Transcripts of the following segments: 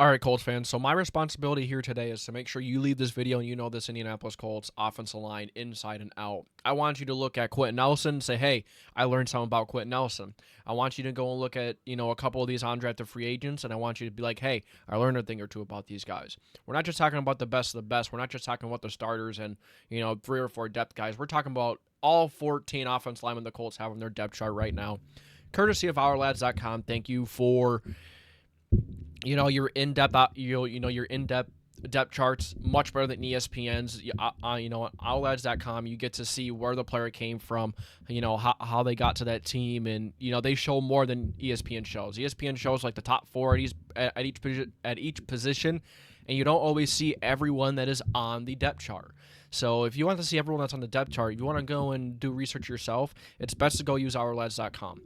All right, Colts fans. So my responsibility here today is to make sure you leave this video and you know this Indianapolis Colts offensive line inside and out. I want you to look at Quentin Nelson and say, hey, I learned something about Quentin Nelson. I want you to go and look at, a couple of these undrafted free agents, and I want you to be like, hey, I learned a thing or two about these guys. We're not just talking about the best of the best. We're not just talking about the starters and, 3 or 4 depth guys. We're talking about all 14 offensive linemen the Colts have on their depth chart right now. Courtesy of OurLads.com. Thank you for your in-depth, your in-depth depth charts much better than ESPN's. On OurLads.com, you get to see where the player came from, how they got to that team, and they show more than ESPN shows. ESPN shows like the top 4 at each position, and you don't always see everyone that is on the depth chart. So if you want to see everyone that's on the depth chart, if you want to go and do research yourself, it's best to go use OurLads.com.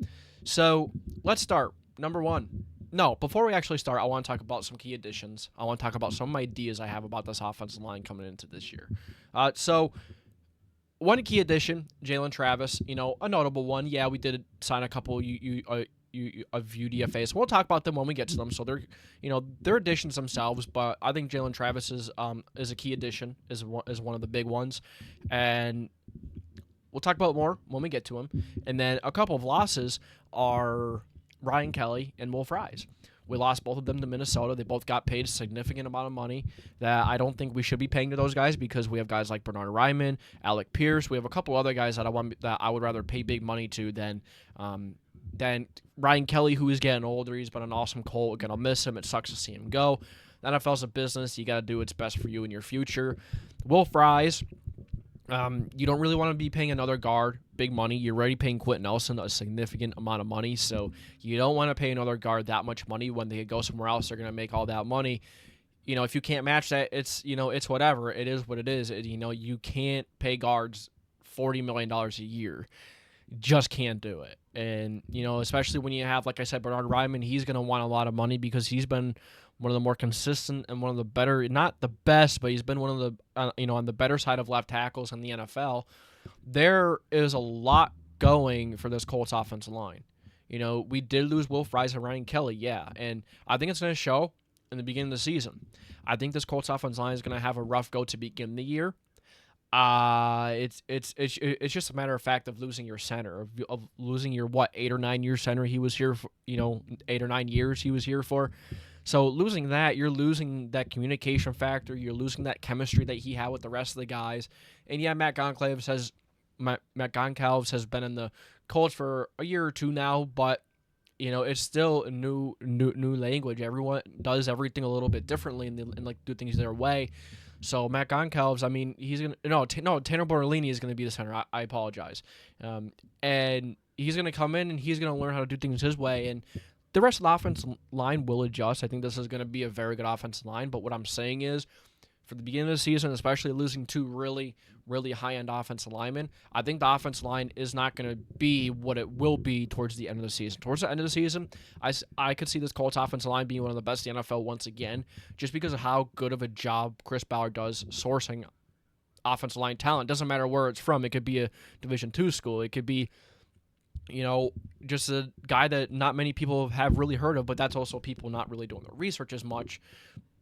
So let's start. Number 1. No, before we actually start, I want to talk about some key additions. I want to talk about some ideas I have about this offensive line coming into this year. So one key addition, Jalen Travis, a notable one. Yeah, we did sign a couple of UDFAs. We'll talk about them when we get to them. So they're additions themselves, but I think Jalen Travis is a key addition, is one of the big ones, and we'll talk about more when we get to him. And then a couple of losses are Ryan Kelly and Will Fries. We lost both of them to Minnesota. They both got paid a significant amount of money that I don't think we should be paying to those guys, because we have guys like Bernard Ryman, Alec Pierce. We have a couple other guys that I would rather pay big money to than Ryan Kelly, who is getting older. He's been an awesome Colt. We're gonna miss him. It sucks to see him go. The NFL's a business. You got to do what's best for you in your future. Will Fries. You don't really want to be paying another guard big money. You're already paying Quentin Nelson a significant amount of money, so you don't want to pay another guard that much money. When they go somewhere else, they're going to make all that money. If you can't match that, it's whatever. It is what it is. You can't pay guards $40 million a year. Just can't do it. And, especially when you have, like I said, Bernard Ryman, he's going to want a lot of money because he's been one of the more consistent and one of the better, not the best, but he's been one of the, on the better side of left tackles in the NFL. There is a lot going for this Colts offensive line. We did lose Will Fries and Ryan Kelly, yeah, and I think it's going to show in the beginning of the season. I think this Colts offensive line is going to have a rough go to begin the year. It's just a matter of fact of losing your center, of losing your 8 or 9 year center he was here for, 8 or 9 years he was here for. So losing that, you're losing that communication factor. You're losing that chemistry that he had with the rest of the guys. And yeah, Matt Goncalves has been in the Colts for a year or two now, but it's still a new language. Everyone does everything a little bit differently and like do things their way. So Matt Goncalves, he's gonna Tanner Bortolini is gonna be the center. I apologize, and he's gonna come in and he's gonna learn how to do things his way, and the rest of the offensive line will adjust. I think this is gonna be a very good offensive line. But what I'm saying is, for the beginning of the season, especially losing 2 really, really high-end offensive linemen, I think the offensive line is not going to be what it will be towards the end of the season. Towards the end of the season, I could see this Colts offensive line being one of the best in the NFL once again, just because of how good of a job Chris Ballard does sourcing offensive line talent. Doesn't matter where it's from. It could be a Division II school. It could be, just a guy that not many people have really heard of, but that's also people not really doing the research as much.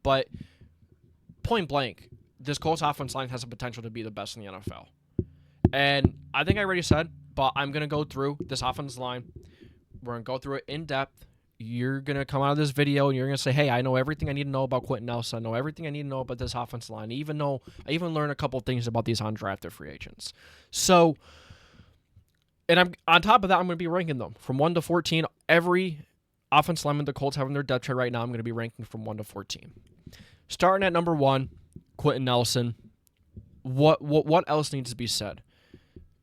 But point blank, this Colts offense line has the potential to be the best in the NFL. And I think I already said, but I'm going to go through this offensive line. We're going to go through it in depth. You're going to come out of this video and you're going to say, hey, I know everything I need to know about Quentin Nelson. I know everything I need to know about this offensive line. I even learned a couple things about these undrafted free agents. So, and I'm on top of that, I'm going to be ranking them from 1 to 14. Every offensive lineman the Colts have in their depth chart right now, I'm going to be ranking from 1 to 14. Starting at number 1, Quentin Nelson. What else needs to be said?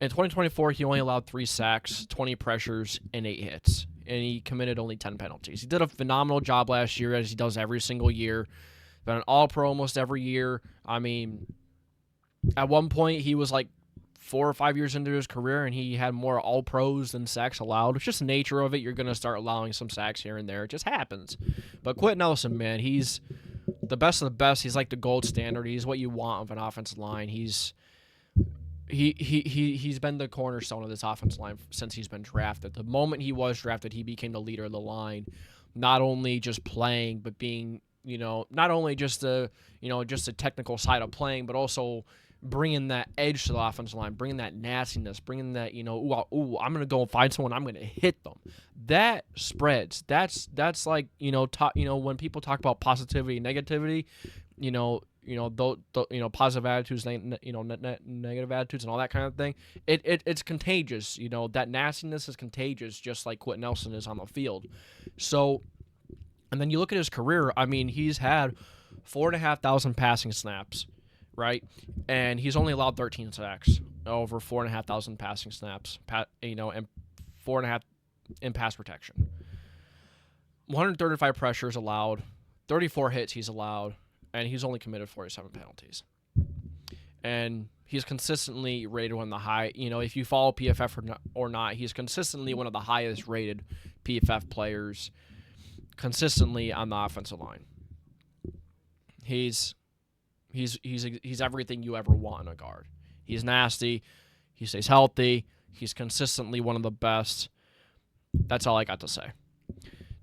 In 2024, he only allowed 3 sacks, 20 pressures, and 8 hits, and he committed only 10 penalties. He did a phenomenal job last year, as he does every single year. Been an All-Pro almost every year. At one point, he was like 4 or 5 years into his career, and he had more All-Pros than sacks allowed. It's just the nature of it. You're going to start allowing some sacks here and there. It just happens. But Quentin Nelson, man, he's the best of the best. He's like the gold standard. He's what you want of an offensive line. He's been the cornerstone of this offensive line since he's been drafted. The moment he was drafted, he became the leader of the line, not only just playing, but being not only just the technical side of playing, but also bringing that edge to the offensive line, bringing that nastiness, bringing that, I'm going to go and find someone, I'm going to hit them. That spreads. That's like, when people talk about positivity, negativity, positive attitudes, negative attitudes, and all that kind of thing. It's contagious. That nastiness is contagious, just like Quentin Nelson is on the field. So, and then you look at his career. I mean, he's had 4,500 passing snaps, right? And he's only allowed 13 sacks over 4,500 passing snaps, and 4.5 in pass protection. 135 pressures allowed, 34 hits he's allowed, and he's only committed 47 penalties. And he's consistently rated one of the high, if you follow PFF or not, he's consistently one of the highest rated PFF players consistently on the offensive line. He's everything you ever want in a guard. He's nasty. He stays healthy. He's consistently one of the best. That's all I got to say.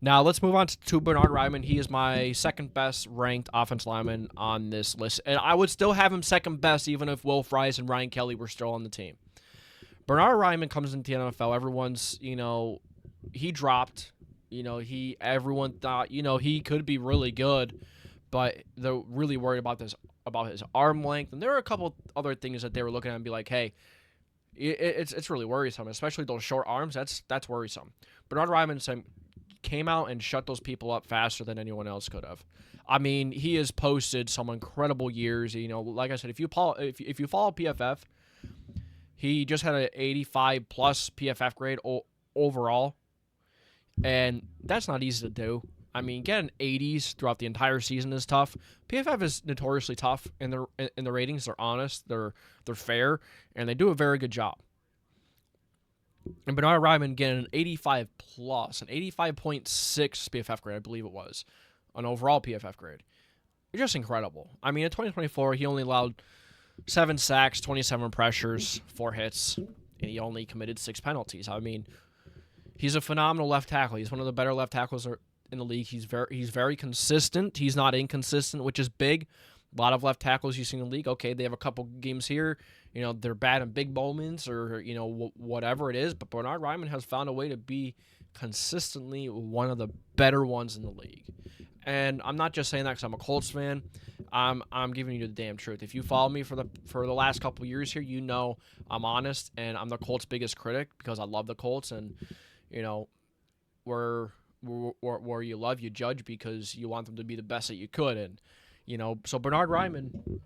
Now, let's move on to Bernhard Raimann. He is my second best ranked offensive lineman on this list. And I would still have him second best even if Will Fries and Ryan Kelly were still on the team. Bernhard Raimann comes into the NFL. Everyone's, he dropped. Everyone thought, he could be really good. But they're really worried about his arm length. And there were a couple other things that they were looking at and be like, hey, it's really worrisome, especially those short arms. That's worrisome. Bernhard Raimann came out and shut those people up faster than anyone else could have. I mean, he has posted some incredible years. Like I said, if you follow PFF, he just had an 85 plus PFF grade overall, and that's not easy to do. I mean, getting 80s throughout the entire season is tough. PFF is notoriously tough in the ratings. They're honest, they're fair, and they do a very good job. And Bernhard Raimann getting an 85 plus, an 85.6 PFF grade, I believe it was, an overall PFF grade. It's just incredible. I mean, in 2024, he only allowed 7 sacks, 27 pressures, 4 hits, and he only committed 6 penalties. I mean, he's a phenomenal left tackle. He's one of the better left tackles in the league. He's very consistent. He's not inconsistent, which is big. A lot of left tackles you see in the league, okay, they have a couple games here, they're bad in big moments or, whatever it is, but Bernhard Raimann has found a way to be consistently one of the better ones in the league. And I'm not just saying that because I'm a Colts fan. I'm giving you the damn truth. If you follow me for the last couple years here, I'm honest, and I'm the Colts' biggest critic because I love the Colts, and, where you love, you judge because you want them to be the best that you could. And, so Bernhard Raimann,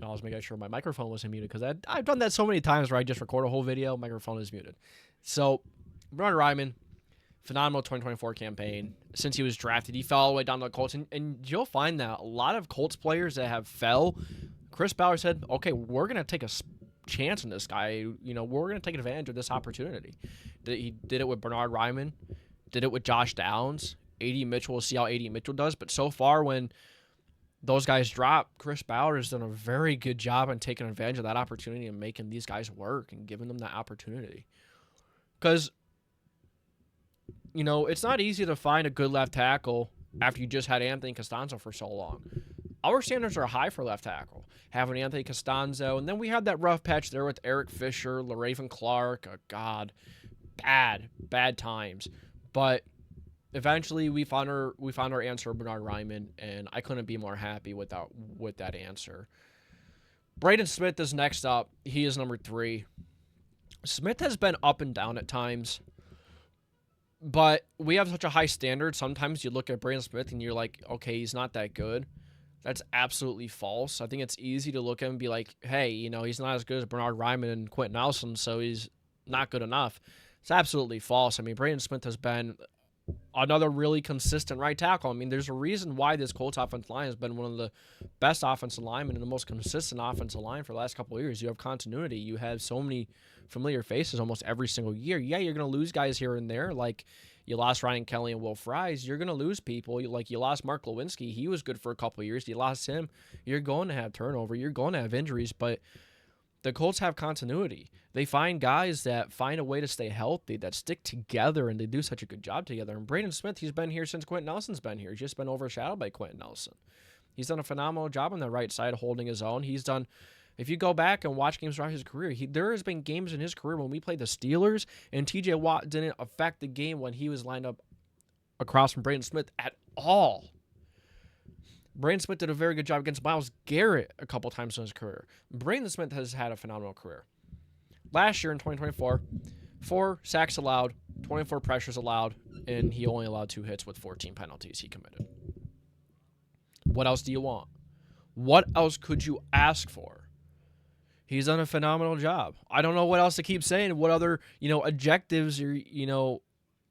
I was making sure my microphone wasn't muted because I've done that so many times where I just record a whole video, microphone is muted. So Bernhard Raimann, phenomenal 2024 campaign. Since he was drafted, he fell all the way down to the Colts. And you'll find that a lot of Colts players that have fell, Chris Ballard said, okay, we're going to take a chance on this guy. We're going to take advantage of this opportunity. He did it with Bernhard Raimann, did it with Josh Downs. A.D. Mitchell, we'll see how A.D. Mitchell does. But so far, when those guys drop, Chris Ballard has done a very good job in taking advantage of that opportunity and making these guys work and giving them that opportunity. Because, it's not easy to find a good left tackle after you just had Anthony Costanzo for so long. Our standards are high for left tackle. Having Anthony Costanzo, and then we had that rough patch there with Eric Fisher, LaRaven Clark. Oh, God. Bad times. But eventually, we found our answer, Bernhard Raimann, and I couldn't be more happy with that answer. Braden Smith is next up. He is number 3. Smith has been up and down at times, but we have such a high standard. Sometimes you look at Braden Smith and you're like, okay, he's not that good. That's absolutely false. I think it's easy to look at him and be like, hey, he's not as good as Bernhard Raimann and Quentin Nelson, so he's not good enough. It's absolutely false. I mean, Braden Smith has been another really consistent right tackle. I mean, there's a reason why this Colts offensive line has been one of the best offensive linemen and the most consistent offensive line for the last couple of years. You have continuity. You have so many familiar faces almost every single year. Yeah, you're going to lose guys here and there. Like, you lost Ryan Kelly and Will Fries. You're going to lose people. Like, you lost Mark Lewinsky. He was good for a couple of years. You lost him. You're going to have turnover. You're going to have injuries. But The Colts have continuity. They find guys that find a way to stay healthy, that stick together, and they do such a good job together. And Braden Smith, he's been here since Quentin Nelson's been here. He's just been overshadowed by Quentin Nelson. He's done a phenomenal job on the right side, holding his own. He's done, if you go back and watch games throughout his career, there has been games in his career when we played the Steelers, and TJ Watt didn't affect the game when he was lined up across from Braden Smith at all. Braden Smith did a very good job against Myles Garrett a couple times in his career. Braden Smith has had a phenomenal career. Last year in 2024, 4 sacks allowed, 24 pressures allowed, and he only allowed 2 hits with 14 penalties he committed. What else do you want? What else could you ask for? He's done a phenomenal job. I don't know what else to keep saying, what other, adjectives or,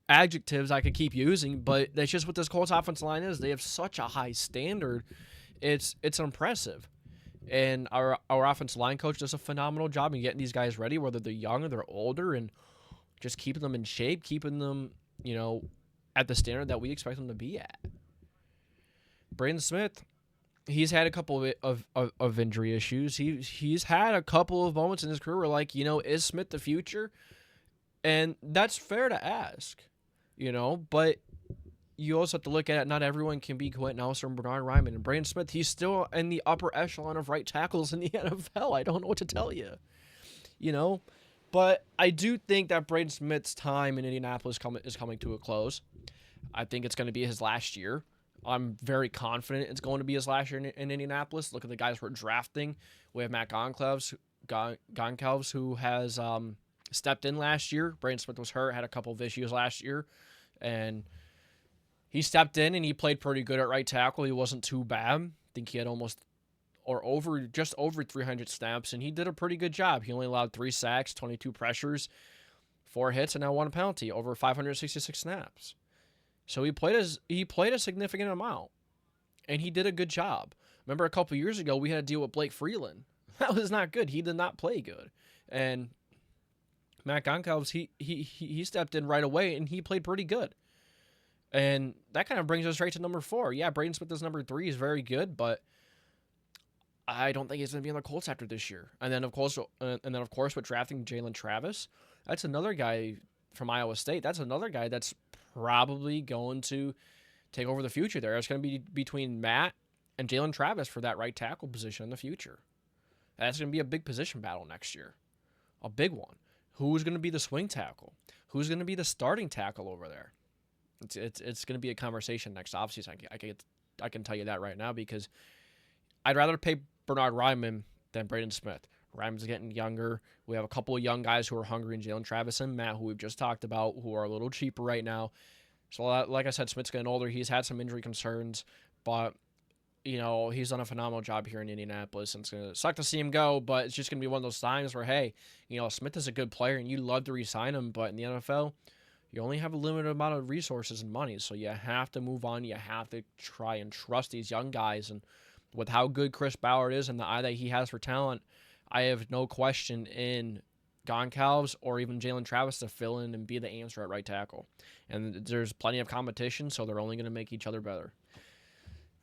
adjectives I could keep using, but that's just what this Colts offensive line is. They have such a high standard. It's impressive. And our offensive line coach does a phenomenal job in getting these guys ready, whether they're young or they're older, and just keeping them in shape, keeping them, at the standard that we expect them to be at. Braden Smith, he's had a couple of injury issues. He's had a couple of moments in his career where, is Smith the future? And that's fair to ask. But you also have to look at it. Not everyone can be Quentin Nelson and Bernhard Raimann. And Braden Smith, he's still in the upper echelon of right tackles in the NFL. I don't know what to tell you. But I do think that Braden Smith's time in Indianapolis is coming to a close. I think it's going to be his last year. I'm very confident it's going to be his last year in Indianapolis. Look at the guys we're drafting. We have Matt Goncalves, who has stepped in last year. Braden Smith was hurt, had a couple of issues last year, and he stepped in and he played pretty good at right tackle. He wasn't too bad. I think he had just over 300 snaps, and he did a pretty good job. He only allowed 3 sacks, 22 pressures, 4 hits, and now 1 penalty over 566 snaps. So he played a significant amount, and he did a good job. Remember a couple years ago we had to deal with Blake Freeland. That was not good. He did not play good, and Matt Goncalves, he stepped in right away, and he played pretty good. And that kind of brings us right to number 4. Yeah, Braden Smith is number 3. He's very good, but I don't think he's going to be on the Colts after this year. And then, of course, with drafting Jalen Travis, that's another guy from Iowa State. That's another guy that's probably going to take over the future there. It's going to be between Matt and Jalen Travis for that right tackle position in the future. That's going to be a big position battle next year. A big one. Who's going to be the swing tackle? Who's going to be the starting tackle over there? It's going to be a conversation next offseason. I can tell you that right now, because I'd rather pay Bernhard Raimann than Braden Smith. Raiman's getting younger. We have a couple of young guys who are hungry in Jalen Travis and Matt, who we've just talked about, who are a little cheaper right now. So like I said, Smith's getting older. He's had some injury concerns, but he's done a phenomenal job here in Indianapolis, and it's going to suck to see him go, but it's just going to be one of those times where, hey, Smith is a good player and you'd love to re-sign him, but in the NFL, you only have a limited amount of resources and money, so you have to move on. You have to try and trust these young guys, and with how good Chris Ballard is and the eye that he has for talent, I have no question in Goncalves or even Jalen Travis to fill in and be the answer at right tackle. And there's plenty of competition, so they're only going to make each other better.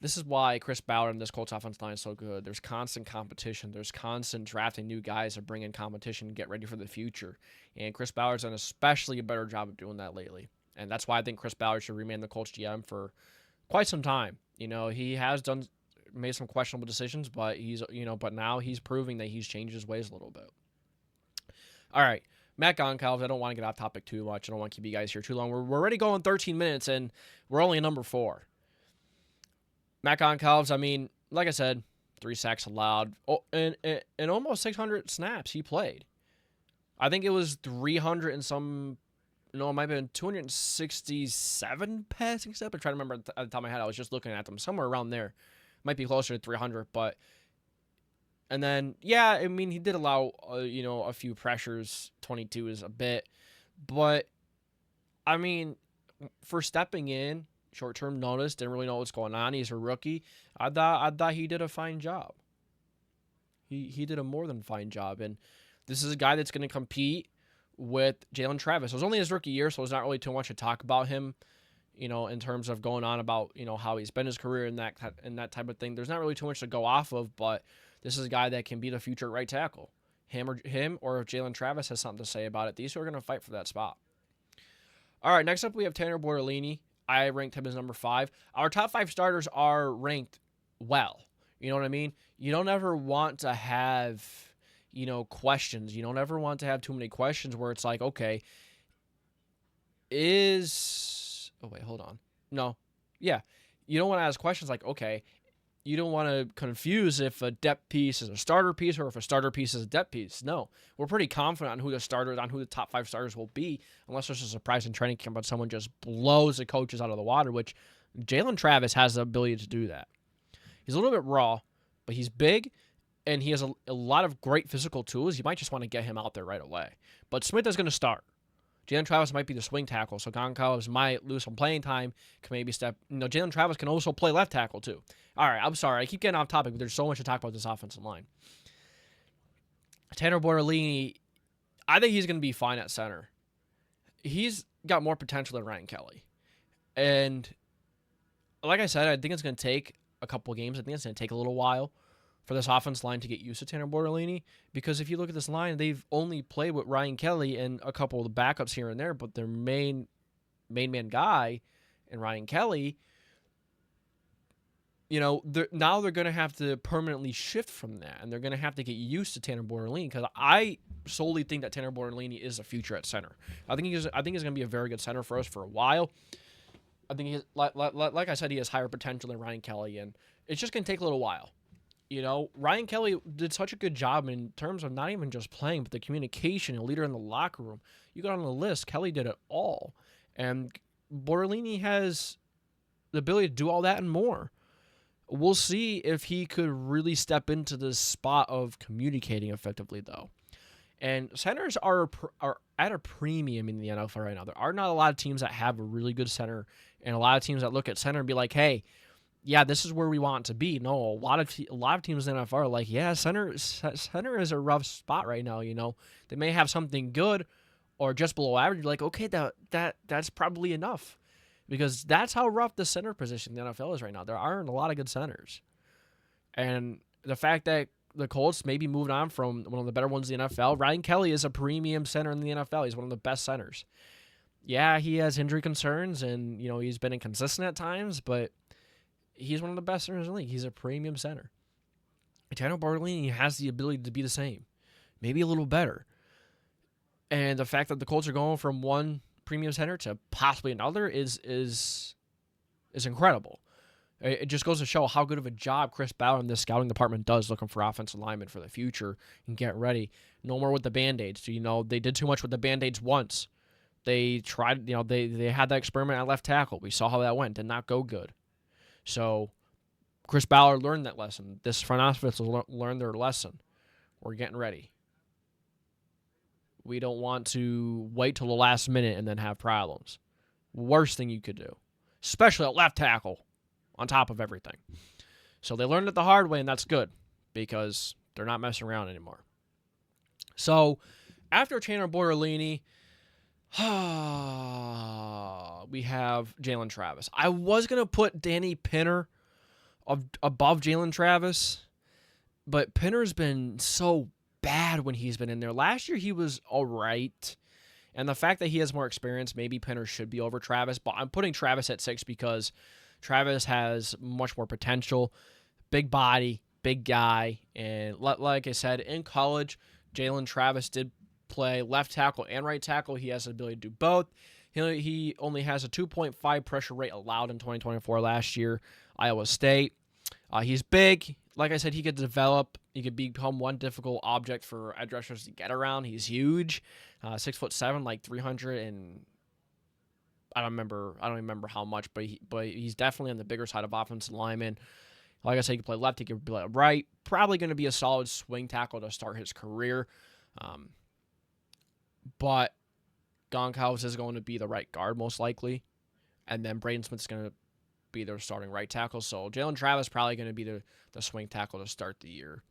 This is why Chris Ballard and this Colts offensive line is so good. There's constant competition. There's constant drafting new guys to bring in competition and get ready for the future. And Chris Ballard's done especially a better job of doing that lately. And that's why I think Chris Ballard should remain the Colts GM for quite some time. He has made some questionable decisions, but but now he's proving that he's changed his ways a little bit. All right, Matt Goncalves. I don't want to get off topic too much. I don't want to keep you guys here too long. We're already going 13 minutes, and we're only at number 4. Matt Goncalves, like I said, 3 sacks allowed, and almost 600 snaps he played. I think it was 300 and some. No, it might have been 267 passing steps. I'm trying to remember at the top of my head. I was just looking at them. Somewhere around there. Might be closer to 300, but. And then, yeah, he did allow, a few pressures. 22 is a bit. But, for stepping in, short-term notice, didn't really know what's going on. He's a rookie. I thought he did a fine job. He did a more than fine job. And this is a guy that's going to compete with Jalen Travis. It was only his rookie year, so there's not really too much to talk about him, in terms of going on about, how he's been his career and that type of thing. There's not really too much to go off of, but this is a guy that can be the future right tackle. him or if Jalen Travis has something to say about it. These two are going to fight for that spot. All right, next up we have Tanner Bortolini. I ranked him as number 5. Our top 5 starters are ranked well. You know what I mean? You don't ever want to have, questions. You don't ever want to have too many questions where it's like, okay, oh, wait, hold on. No. Yeah. You don't want to ask questions like, okay, you don't want to confuse if a depth piece is a starter piece or if a starter piece is a depth piece. No. We're pretty confident on who the top 5 starters will be, unless there's a surprise in training camp, but someone just blows the coaches out of the water, which Jalen Travis has the ability to do that. He's a little bit raw, but he's big, and he has a lot of great physical tools. You might just want to get him out there right away. But Smith is going to start. Jalen Travis might be the swing tackle, so Goncalves might lose some playing time, can maybe step. Jalen Travis can also play left tackle, too. All right, I'm sorry. I keep getting off topic, but there's so much to talk about this offensive line. Tanner Bortolini, I think he's going to be fine at center. He's got more potential than Ryan Kelly. And like I said, I think it's going to take a couple of games. I think it's going to take a little while for this offense line to get used to Tanner Bortolini, because if you look at this line, they've only played with Ryan Kelly and a couple of the backups here and there, but their main man guy and Ryan Kelly, now they're going to have to permanently shift from that, and they're going to have to get used to Tanner Bortolini, because I solely think that Tanner Bortolini is a future at center. I think he's going to be a very good center for us for a while. I think he's like I said, he has higher potential than Ryan Kelly, and it's just going to take a little while. Ryan Kelly did such a good job in terms of not even just playing, but the communication, a leader in the locker room. You got on the list, Kelly did it all. And Bortolini has the ability to do all that and more. We'll see if he could really step into this spot of communicating effectively, though. And centers are at a premium in the NFL right now. There are not a lot of teams that have a really good center, and a lot of teams that look at center and be like, hey, yeah, this is where we want to be. No, a lot of teams in the NFL are like, yeah, center is a rough spot right now. They may have something good or just below average. You're like, okay, that's probably enough, because that's how rough the center position in the NFL is right now. There aren't a lot of good centers, and the fact that the Colts maybe moved on from one of the better ones in the NFL, Ryan Kelly is a premium center in the NFL. He's one of the best centers. Yeah, he has injury concerns, and he's been inconsistent at times, but he's one of the best centers in the league. He's a premium center. Tanner Bortolini has the ability to be the same, maybe a little better. And the fact that the Colts are going from one premium center to possibly another is incredible. It just goes to show how good of a job Chris Ballard and this scouting department does looking for offensive linemen for the future and get ready. No more with the Band-Aids. They did too much with the Band-Aids once. They tried, they had that experiment at left tackle. We saw how that went. Did not go good. So Chris Ballard learned that lesson. This front office will learn their lesson. We're getting ready. We don't want to wait till the last minute and then have problems. Worst thing you could do, especially at left tackle, on top of everything. So they learned it the hard way, and that's good, because they're not messing around anymore. So after Tanner Bortolini, we have Jalen Travis. I was going to put Danny Pinner above Jalen Travis, but Pinner's been so bad when he's been in there. Last year he was all right, and the fact that he has more experience, maybe Pinner should be over Travis, but I'm putting Travis at 6 because Travis has much more potential. Big body, big guy, and like I said, in college, Jalen Travis did play left tackle and right tackle. He has the ability to do both. He only has a 2.5 pressure rate allowed in 2024 last year, Iowa State. He's big. Like I said, he could develop. He could become one difficult object for edge rushers to get around. He's huge, 6'7", like 300 and I don't remember how much, but he's definitely on the bigger side of offensive linemen. Like I said, he can play left, he can play right. Probably going to be a solid swing tackle to start his career. But Goncalves is going to be the right guard most likely, and then Braden Smith's going to be their starting right tackle. So Jalen Travis probably going to be the swing tackle to start the year.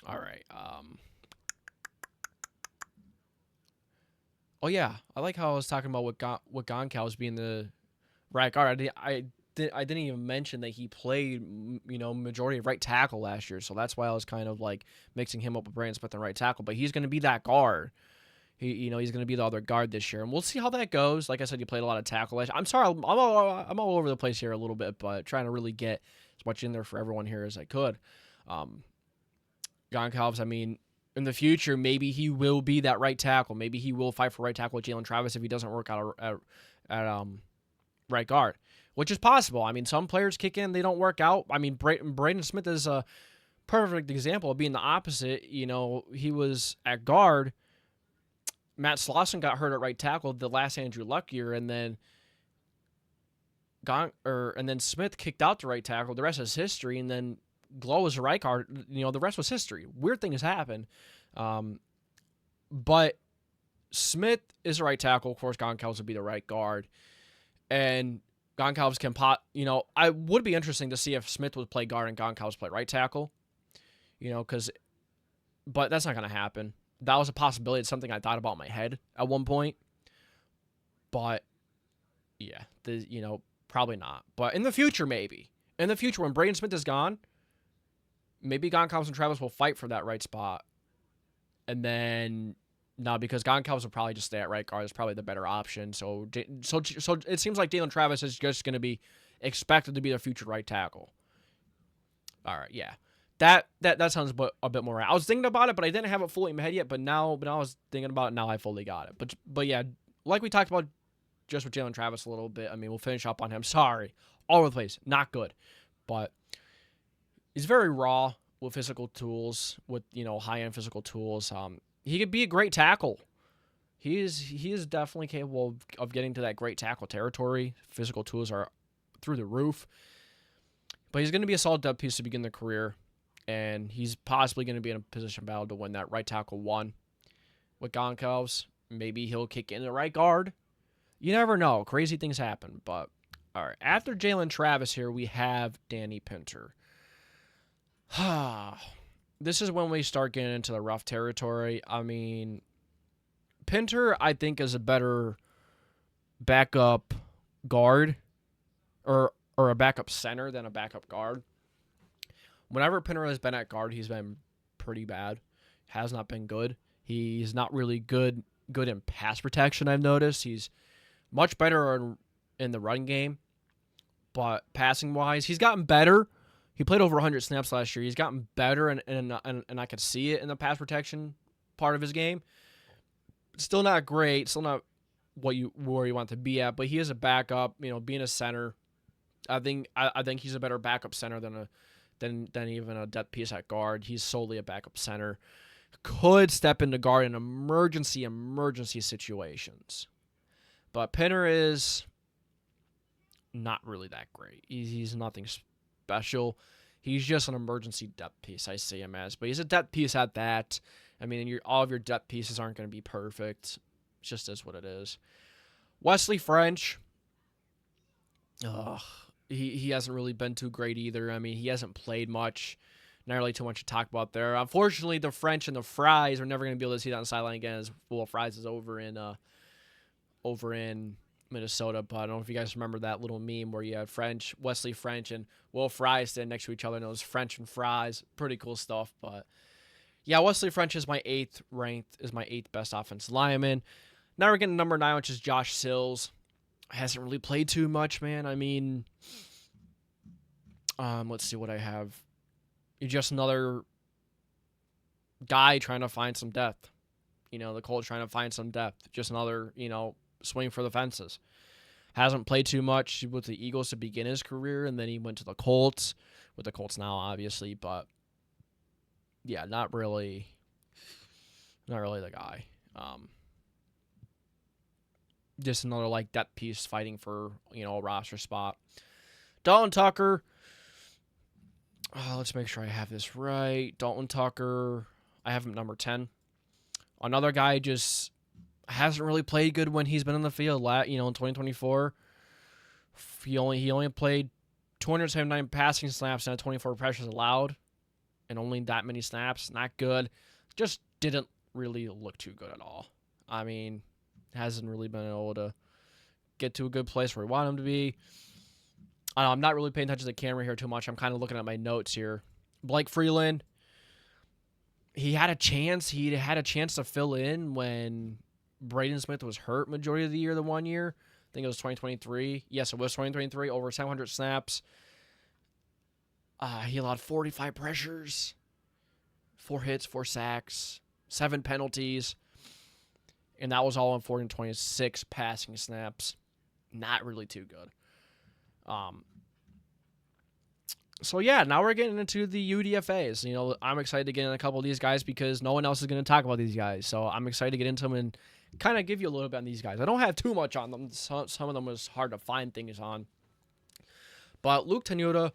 All right. Oh yeah, I like how I was talking about what Goncalves being the right guard. I didn't even mention that he played, majority of right tackle last year. So that's why I was kind of like mixing him up with Braden Smith and right tackle. But he's going to be that guard. He's going to be the other guard this year, and we'll see how that goes. Like I said, he played a lot of tackle last year. I'm sorry, I'm all over the place here a little bit, but trying to really get as much in there for everyone here as I could. Goncalves, I mean, in the future, maybe he will be that right tackle. Maybe he will fight for right tackle with Jalen Travis if he doesn't work out at right guard, which is possible. I mean, some players kick in, they don't work out. I mean, Braden Smith is a perfect example of being the opposite. He was at guard. Matt Slauson got hurt at right tackle the last Andrew Luck year, and then Smith kicked out to right tackle. The rest is history, and then Glow was a right guard. The rest was history. Weird things happen. But Smith is a right tackle. Of course, Goncalves would be the right guard. And Goncalves can I would be interesting to see if Smith would play guard and Goncalves play right tackle. But that's not going to happen. That was a possibility. It's something I thought about in my head at one point. But, yeah, probably not. But in the future, maybe. In the future, when Braden Smith is gone, maybe Goncalves and Travis will fight for that right spot. And then, no, because Goncalves will probably just stay at right guard. It's probably the better option. So it seems like Jalen Travis is just going to be expected to be the future right tackle. All right, yeah. That sounds a bit more right. I was thinking about it, but I didn't have it fully in my head yet. But now I was thinking about it. Now I fully got it. But yeah, like we talked about just with Jalen Travis a little bit. I mean, we'll finish up on him. Sorry, all over the place, not good. But he's very raw with physical tools, with high-end physical tools. He could be a great tackle. He is definitely capable of getting to that great tackle territory. Physical tools are through the roof. But he's going to be a solid depth piece to begin the career. And he's possibly going to be in a position battle to win that right tackle one with Goncalves. Maybe he'll kick in the right guard. You never know. Crazy things happen. But, all right. After Jalen Travis here, we have Danny Pinter. This is when we start getting into the rough territory. I mean, Pinter, I think, is a better backup guard or a backup center than a backup guard. Whenever Pinter has been at guard, he's been pretty bad. Has not been good. He's not really good in pass protection, I've noticed. He's much better in the run game. But passing-wise, he's gotten better. He played over 100 snaps last year. He's gotten better, and I could see it in the pass protection part of his game. Still not great. Still not where you want to be at. But he is a backup. Being a center, I think he's a better backup center than even a depth piece at guard. He's solely a backup center. Could step into guard in emergency situations. But Pinter is not really that great. He's nothing special. He's just an emergency depth piece, I see him as. But he's a depth piece at that. I mean, all of your depth pieces aren't going to be perfect. It just is what it is. Wesley French. He hasn't really been too great either. I mean, he hasn't played much. Not really too much to talk about there. Unfortunately, the French and the Fries are never going to be able to see that on the sideline again, as Fries is over in Minnesota. But I don't know if you guys remember that little meme where you had Wesley French and Will Fries standing next to each other, and it was French and Fries. Pretty cool stuff. But yeah, Wesley French is my eighth best offensive lineman. Now we're getting number 9, which is Josh Sills. Hasn't really played too much, man. I mean, let's see what I have. You're just another guy trying to find some depth. The Colts trying to find some depth. Just another, swing for the fences. Hasn't played too much with the Eagles to begin his career, and then he went to the Colts. With the Colts now, obviously, but yeah, not really the guy. Just another depth piece fighting for a roster spot. Dalton Tucker. Let's make sure I have this right. Dalton Tucker. I have him number 10. Another guy just hasn't really played good when he's been in the field. In 2024, he only played 279 passing snaps and 24 pressures allowed, and only that many snaps. Not good. Just didn't really look too good at all. I mean, hasn't really been able to get to a good place where we want him to be. I'm not really paying attention to the camera here too much. I'm kind of looking at my notes here. Blake Freeland, he had a chance. He had a chance to fill in when Braden Smith was hurt majority of the year, the 1 year. I think it was 2023. Yes, it was 2023. Over 700 snaps. He allowed 45 pressures, 4 hits, 4 sacks, 7 penalties. And that was all on 426 passing snaps. Not really too good. So yeah, now we're getting into the UDFAs. You know, I'm excited to get in a couple of these guys because no one else is going to talk about these guys. So I'm excited to get into them and kind of give you a little bit on these guys. I don't have too much on them. Some of them was hard to find things on. But Luke Tenuta,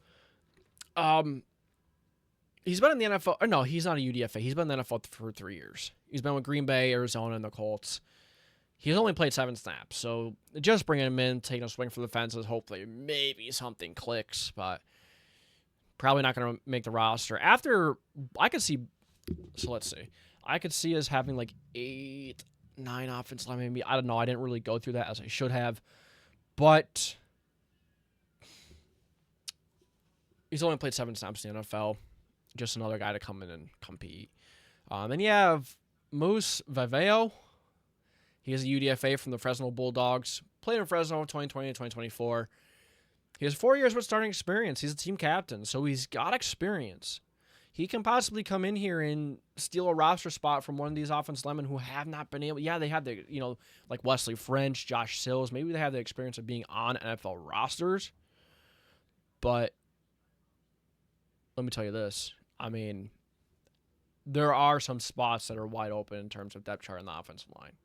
he's been in the NFL. Or no, he's not a UDFA. He's been in the NFL for 3 years. He's been with Green Bay, Arizona, and the Colts. He's only played 7 snaps. So just bringing him in, taking a swing for the fences, hopefully maybe something clicks. But probably not going to make the roster. After, I could see, so let's see. I could see us having like 8, 9 offensive line, maybe. I don't know. I didn't really go through that as I should have. But he's only played 7 snaps in the NFL. Just another guy to come in and compete. Then you have Moose Viveo. He is a UDFA from the Fresno Bulldogs. Played in Fresno 2020 to 2024. He has 4 years with starting experience. He's a team captain, so he's got experience. He can possibly come in here and steal a roster spot from one of these offensive linemen who have not been able. Yeah, they have the, you know, like Wesley French, Josh Sills. Maybe they have the experience of being on NFL rosters. But let me tell you this. I mean, there are some spots that are wide open in terms of depth chart in the offensive line.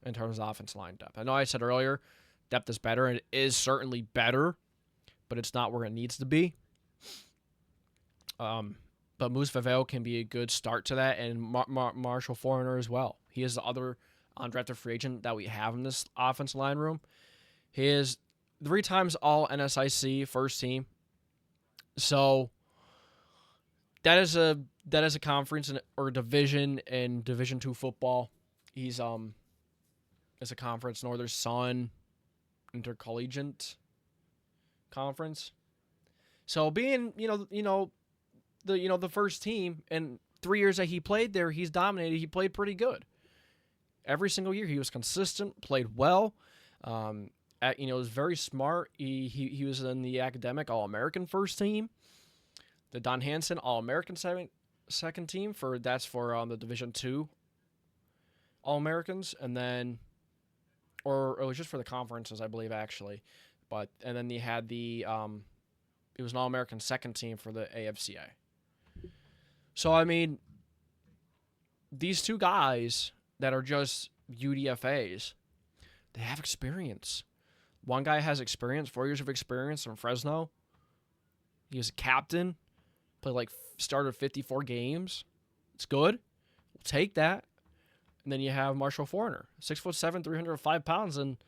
In terms of offensive line depth. I know I said earlier, depth is better, and it is certainly better, but it's not where it needs to be. But Moose Viveo can be a good start to that, and Marshall Foreigner as well. He is the other undrafted free agent that we have in this offensive line room. He is 3 times all NSIC first team. So that is a conference or division in Division II football. He's it's a conference, Northern Sun Intercollegiate Conference. So being, the first team, and 3 years that he played there, he's dominated. He played pretty good. Every single year he was consistent, played well. Was very smart. He was in the academic All-American first team. The Don Hansen All-American second team for the Division II All-Americans, and then, or it was just for the conferences, I believe, actually. And then they had it was an All-American second team for the AFCA. So, I mean, these 2 guys that are just UDFAs, they have experience. One guy has experience, 4 years of experience from Fresno. He is a captain, started 54 games. It's good. We'll take that. And then you have Marshall Foreigner, 6'7", 305 pounds, and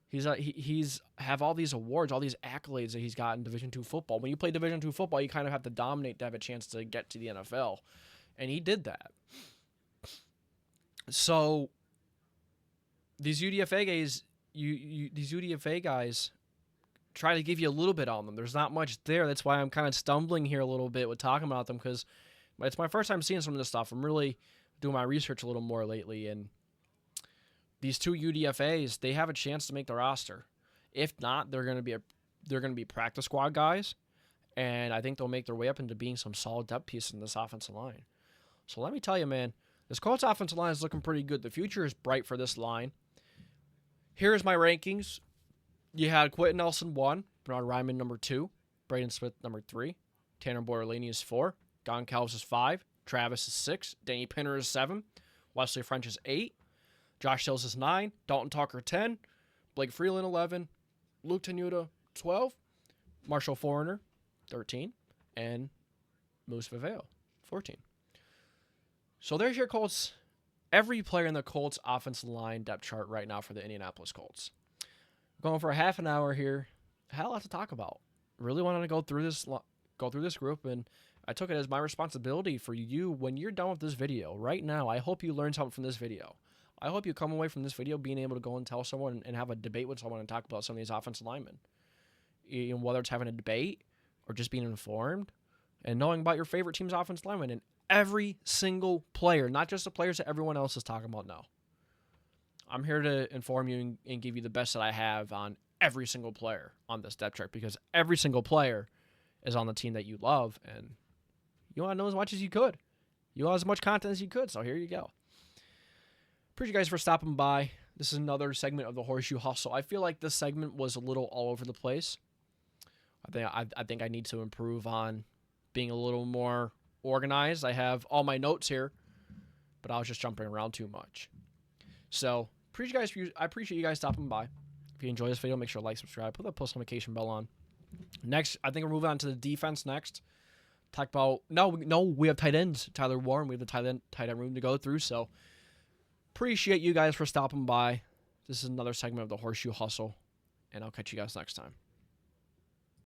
he's have all these awards, all these accolades that he's got in Division II football. When you play Division II football, you kind of have to dominate to have a chance to get to the NFL, and he did that. So these UDFA guys try to give you a little bit on them. There's not much there. That's why I'm kind of stumbling here a little bit with talking about them, because it's my first time seeing some of this stuff. I'm really doing my research a little more lately, and these 2 UDFAs, they have a chance to make the roster. If not, they're going to be practice squad guys, and I think they'll make their way up into being some solid depth pieces in this offensive line. So let me tell you, man, this Colts offensive line is looking pretty good. The future is bright for this line. Here's my rankings. You had Quentin Nelson 1, Bernard Ryman number 2, Braden Smith number 3, Tanner Bortolini is 4, Goncalves is 5, Travis is 6, Danny Pinner is 7, Wesley French is 8, Josh Sills is 9, Dalton Tucker 10, Blake Freeland 11, Luke Tenuta 12, Marshall Foreigner 13, and Moose Viveo 14. So there's your Colts. Every player in the Colts offensive line depth chart right now for the Indianapolis Colts. Going for a half an hour here. I had a lot to talk about. Really wanted to go through this group, and I took it as my responsibility for you when you're done with this video right now. I hope you learned something from this video. I hope you come away from this video being able to go and tell someone and have a debate with someone and talk about some of these offensive linemen. whether it's having a debate or just being informed and knowing about your favorite team's offensive lineman and every single player, not just the players that everyone else is talking about now. I'm here to inform you and give you the best that I have on every single player on this depth chart, because every single player is on the team that you love, and you want to know as much as you could. You want as much content as you could, so here you go. Appreciate you guys for stopping by. This is another segment of the Horseshoe Hustle. I feel like this segment was a little all over the place. I think I need to improve on being a little more organized. I have all my notes here, but I was just jumping around too much. So I appreciate you guys stopping by. If you enjoy this video, make sure to like, subscribe, put that post notification bell on. Next, I think we're moving on to the defense next. Talk about we have tight ends, Tyler Warren. We have the tight end room to go through. So appreciate you guys for stopping by. This is another segment of the Horseshoe Hustle, and I'll catch you guys next time.